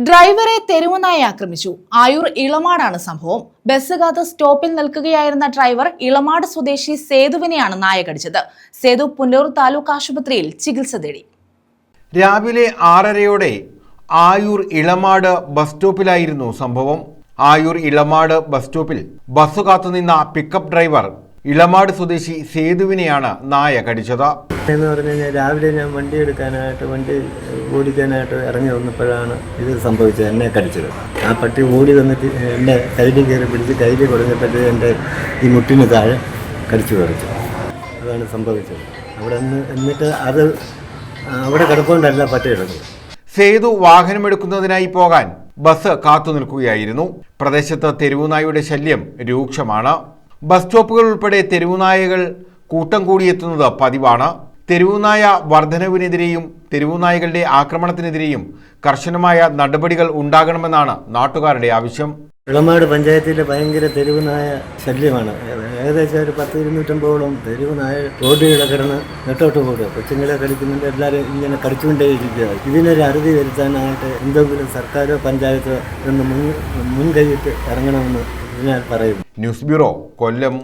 ഡ്രൈവറെ തെരുവുനായി ആക്രമിച്ചു. ആയൂർ ഇളമാടാണ് സംഭവം. ബസ് കാത്ത് സ്റ്റോപ്പിൽ നിൽക്കുകയായിരുന്ന ഡ്രൈവർ ഇളമാട് സ്വദേശി സേതുവിനെയാണ് നായ കടിച്ചത്. സേതു പുനലൂർ താലൂക്ക് ആശുപത്രിയിൽ ചികിത്സ തേടി. രാവിലെ 6:30 ആയൂർ ഇളമാട് ബസ് സ്റ്റോപ്പിലായിരുന്നു സംഭവം. ആയൂർ ഇളമാട് ബസ് സ്റ്റോപ്പിൽ ബസ് കാത്തുനിന്ന പിക്കപ്പ് ഡ്രൈവർ ഇളമാട് സ്വദേശി സേതുവിനെയാണ് നായ കടിച്ചത്. എന്ന് പറഞ്ഞു കഴിഞ്ഞാൽ രാവിലെ ഞാൻ വണ്ടി ഓടിക്കാനായിട്ട് ഇറങ്ങി വന്നപ്പോഴാണ് ഇത് സംഭവിച്ചത്, എന്നെ കടിച്ചത്. ആ പട്ടി ഓടി വന്നിട്ട് എൻ്റെ കയ്യിൽ കയറി പിടിച്ച് കയ്യിൽ കൊടുങ്ങപ്പോഴത്തേക്ക് എൻ്റെ ഈ മുട്ടിന് താഴെ കടിച്ചു പറിച്ചു. അതാണ് സംഭവിച്ചത്. എന്നിട്ട് അത് അവിടെ കിടപ്പുകൊണ്ടല്ല പട്ടി കിടക്കുന്നത്. സേതു വാഹനമെടുക്കുന്നതിനായി പോകാൻ ബസ് കാത്തു നിൽക്കുകയായിരുന്നു. പ്രദേശത്ത് തെരുവുനായയുടെ ശല്യം രൂക്ഷമാണ്. ബസ് സ്റ്റോപ്പുകൾ ഉൾപ്പെടെ തെരുവുനായകൾ കൂട്ടം കൂടിയെത്തുന്നത് പതിവാണ്. തെരുവുനായ വർധനവിനെതിരെയും തെരുവുനായകളുടെ ആക്രമണത്തിനെതിരെയും കർശനമായ നടപടികൾ ഉണ്ടാകണമെന്നാണ് നാട്ടുകാരുടെ ആവശ്യം. ഇളമാട് പഞ്ചായത്തിലെ ഭയങ്കര തെരുവുനായ ശല്യമാണ്. ഏകദേശം ഒരു 250 തെരുവുനായ റോഡുകളെ കിടന്ന് നെട്ടോട്ട് കൂടുക. കൊച്ചുങ്ങളെ കളിക്കുന്നുണ്ട്, എല്ലാവരും ഇങ്ങനെ കളിച്ചുകൊണ്ടേയിരിക്കുക. ഇതിനൊരു അറുതി വരുത്താനായിട്ട് എന്തെങ്കിലും സർക്കാരോ പഞ്ചായത്തോ ഒന്ന് മുൻകൈയിട്ട് ഇറങ്ങണമെന്ന് ഞാൻ പറയുന്നു. ന്യൂസ് ബ്യൂറോ, കൊല്ലം.